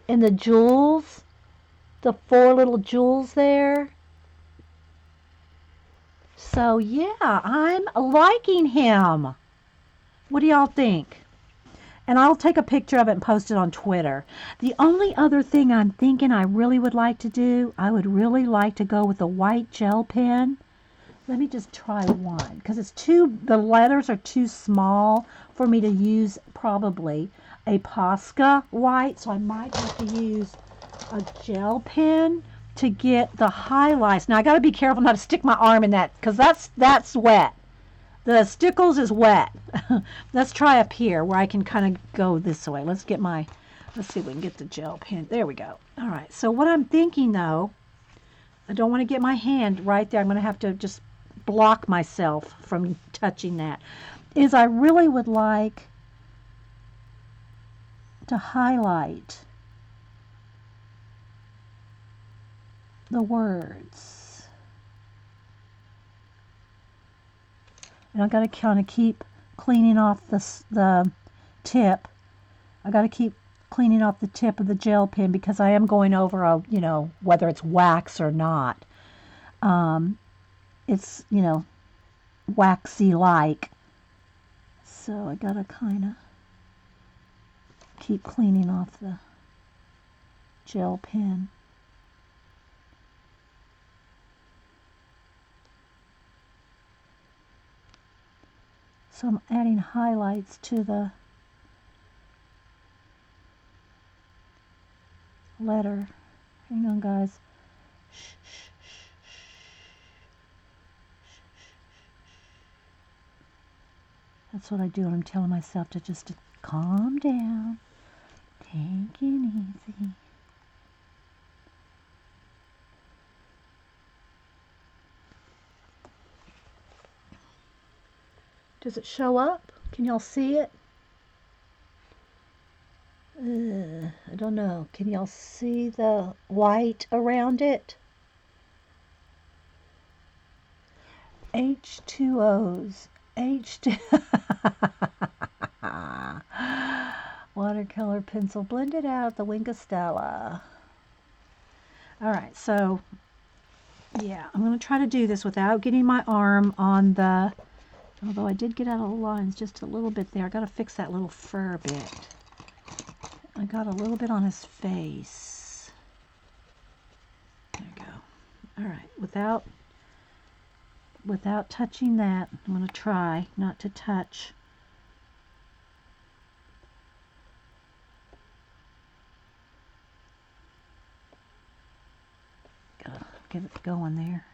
in the jewels. The 4 little jewels there. So, yeah, I'm liking him. What do y'all think? And I'll take a picture of it and post it on Twitter. The only other thing I'm thinking I really would like to do, I would really like to go with a white gel pen. Let me just try one, because the letters are too small for me to use probably. a Posca white, so I might have to use a gel pen to get the highlights. Now I got to be careful not to stick my arm in that, because that's wet. The stickles is wet. Let's try up here where I can kind of go this way. Let's see if we can get the gel pen. There we go. All right, so what I'm thinking though, I don't want to get my hand right there. I'm going to have to just block myself from touching that. Is I really would like to highlight the words. And I've got to kind of keep cleaning off the tip. I got to keep cleaning off the tip of the gel pen because I am going over a, whether it's wax or not. It's, waxy like. So I got to kind of keep cleaning off the gel pen. So I'm adding highlights to the letter. Hang on, guys. That's what I do when I'm telling myself to just calm down. Take it easy. Does it show up? Can y'all see it? I don't know. Can y'all see the white around it? H2Os. Watercolor pencil blended out the Winkastella. All right, so yeah, I'm going to try to do this without getting my arm on the, although I did get out of the lines just a little bit there. I got to fix that little fur bit. I got a little bit on his face. There we go. All right, without touching that, I'm going to try not to touch. Gotta get it going there.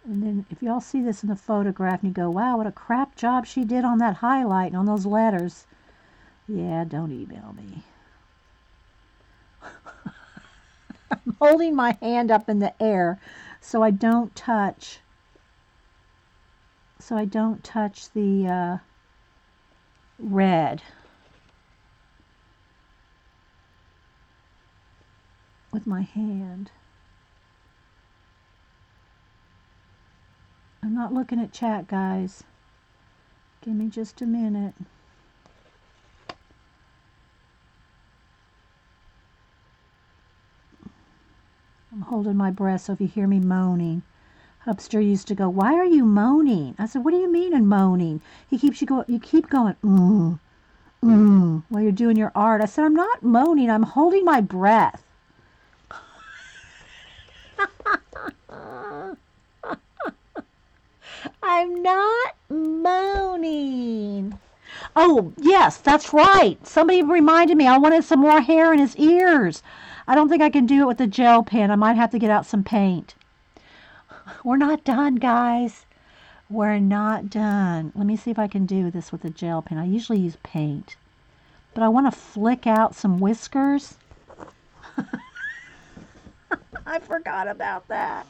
And then if y'all see this in the photograph and you go, wow, what a crap job she did on that highlight and on those letters. Yeah, don't email me. I'm holding my hand up in the air so I don't touch the red with my hand. I'm not looking at chat, guys. Give me just a minute. I'm holding my breath, so if you hear me moaning. Hubster used to go, why are you moaning? I said, what do you mean in moaning? You keep going, while you're doing your art. I said, I'm not moaning, I'm holding my breath. I'm not moaning. Oh, yes, that's right. Somebody reminded me I wanted some more hair in his ears. I don't think I can do it with the gel pen. I might have to get out some paint. We're not done, guys. We're not done. Let me see if I can do this with a gel pen. I usually use paint. But I want to flick out some whiskers. I forgot about that.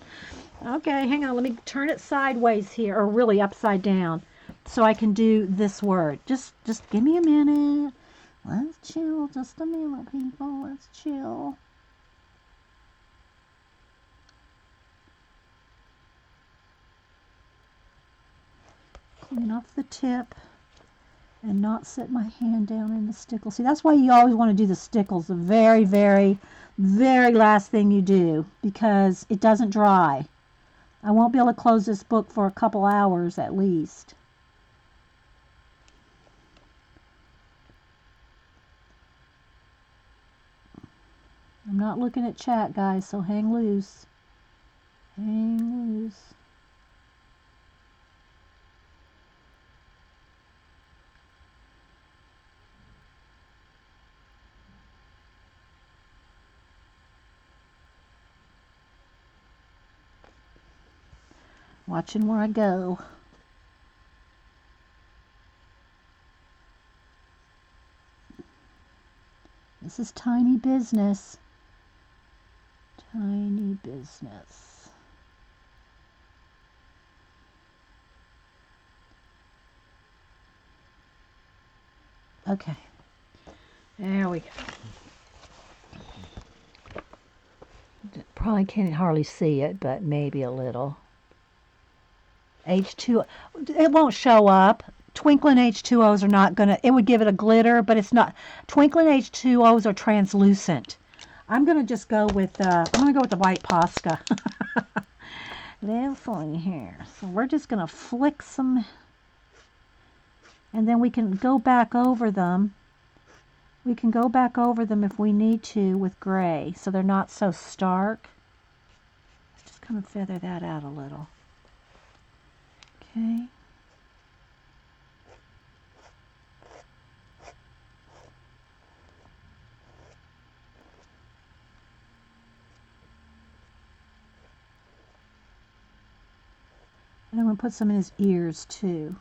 Okay, hang on. Let me turn it sideways here, or really upside down, so I can do this word. Just give me a minute. Let's chill just a minute, people. Let's chill. Clean off the tip and not set my hand down in the stickle. See, that's why you always want to do the stickles the very, very, very last thing you do, because it doesn't dry. I won't be able to close this book for a couple hours at least. I'm not looking at chat, guys, so hang loose. Hang loose. Watching where I go. This is tiny business. Tiny business. Okay. There we go. Probably can't hardly see it, but maybe a little. H2, it won't show up. Twinkling H2Os are not gonna, it would give it a glitter, but it's not. Twinkling H2Os are translucent. I'm gonna just go with, I'm gonna go with the white Posca. This one here. So we're just gonna flick some, and then we can go back over them. We can go back over them if we need to with gray, so they're not so stark. Let's just kind of feather that out a little. Okay. And I'm going to put some in his ears too.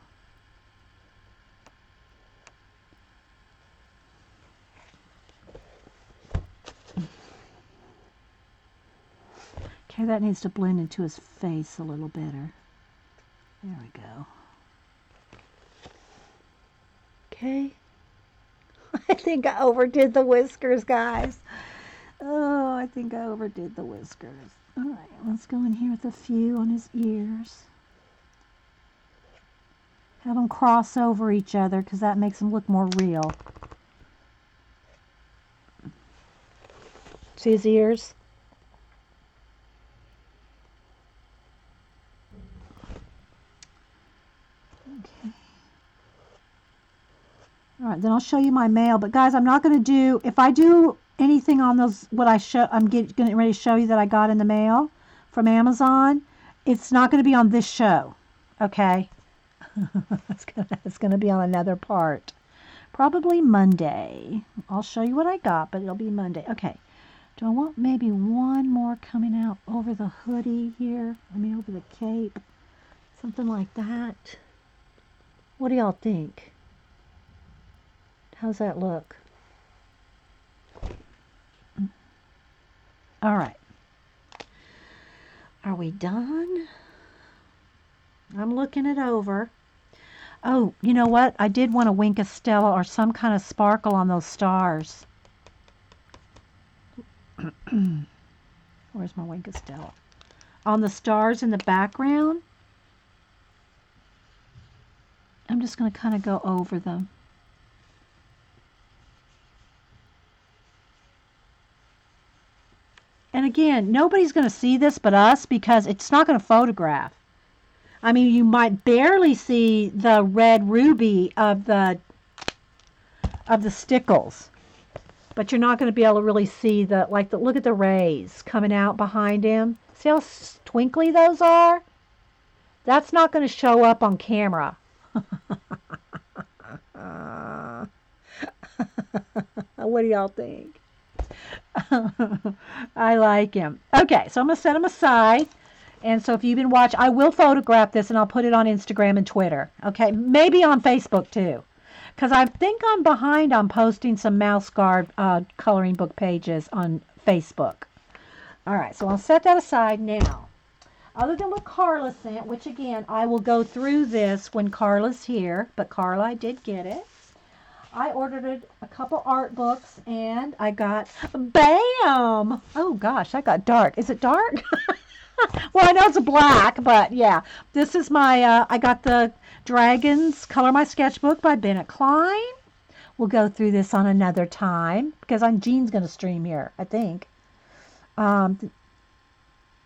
Okay, that needs to blend into his face a little better. There we go. Okay. I think I overdid the whiskers, guys. Oh, I think I overdid the whiskers. All right, let's go in here with a few on his ears. Have them cross over each other because that makes them look more real. See his ears? Okay. All right, then I'll show you my mail. But guys, I'm not going to do, if I do anything on those, what I'm getting ready to show you that I got in the mail from Amazon, it's not going to be on this show. Okay? It's gonna be on another part. Probably Monday. I'll show you what I got, but it'll be Monday. Okay. Do I want maybe one more coming out over the hoodie here? I mean, over the cape. Something like that. What do y'all think? How's that look? All right. Are we done? I'm looking it over. Oh, you know what? I did want a Wink of Stella or some kind of sparkle on those stars. Where's my Wink of Stella? On the stars in the background. I'm just going to kind of go over them. And again, nobody's going to see this but us because it's not going to photograph. I mean, you might barely see the red ruby of the stickles, but you're not going to be able to really see look at the rays coming out behind him. See how twinkly those are? That's not going to show up on camera. What do y'all think? I like him. Okay, so I'm going to set him aside. And so if you've been watching, I will photograph this and I'll put it on Instagram and Twitter. Okay, maybe on Facebook too. Because I think I'm behind on posting some mouse guard coloring book pages on Facebook. All right, so I'll set that aside now. Other than what Carla sent, which again, I will go through this when Carla's here. But Carla, I did get it. I ordered a couple art books and I got, bam! Oh gosh, that got dark. Is it dark? Well, I know it's black, but yeah. This is my, I got the Dragons Color My Sketchbook by Bennett Klein. We'll go through this on another time because Jean's going to stream here, I think. Oh,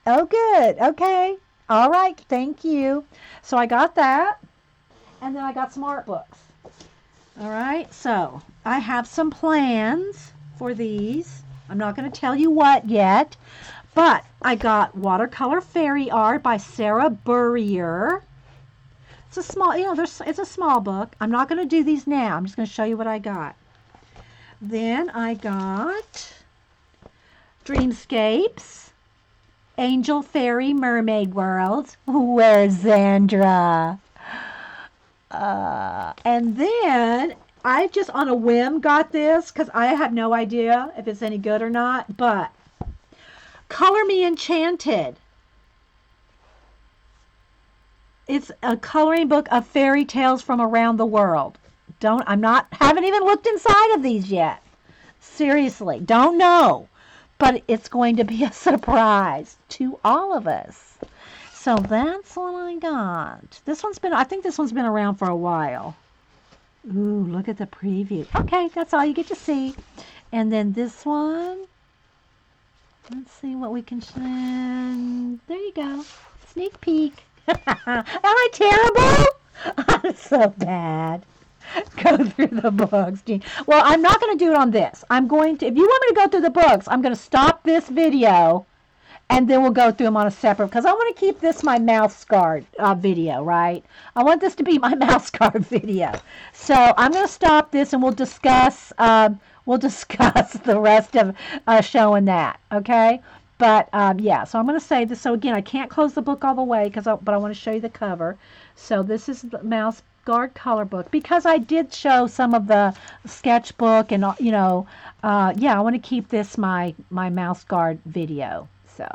good. Okay. All right. Thank you. So I got that. And then I got some art books. All right. So I have some plans for these. I'm not going to tell you what yet. But I got Watercolor Fairy Art by Sarah Burrier. It's a small, it's a small book. I'm not going to do these now. I'm just going to show you what I got. Then I got Dreamscapes Angel Fairy Mermaid World. Where's Zandra? And then I just on a whim got this because I have no idea if it's any good or not, but Color Me Enchanted. It's a coloring book of fairy tales from around the world. Haven't even looked inside of these yet. Seriously, don't know. But it's going to be a surprise to all of us. So that's what I got. I think this one's been around for a while. Ooh, look at the preview. Okay, that's all you get to see. And then this one. Let's see what we can. There you go. Sneak peek. Am I terrible? I'm so bad. Go through the books, Jean. Well, I'm not going to do it on this. If you want me to go through the books, I'm going to stop this video and then we'll go through them on a separate, because I want to keep this my mouse guard video, right? I want this to be my mouse guard video. So I'm going to stop this and we'll discuss the rest of showing that, okay? But yeah, so I'm going to say this. So again, I can't close the book all the way, but I want to show you the cover. So this is the mouse guard color book, because I did show some of the sketchbook and yeah, I want to keep this my mouse guard video. So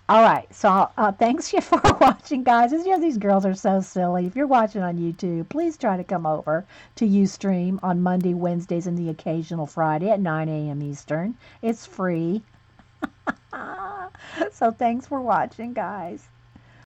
all right, so thanks for watching, guys. These girls are so silly. If you're watching on YouTube, please try to come over to Ustream on Monday, Wednesdays, and the occasional Friday at 9 a.m. Eastern. It's free. So thanks for watching, guys.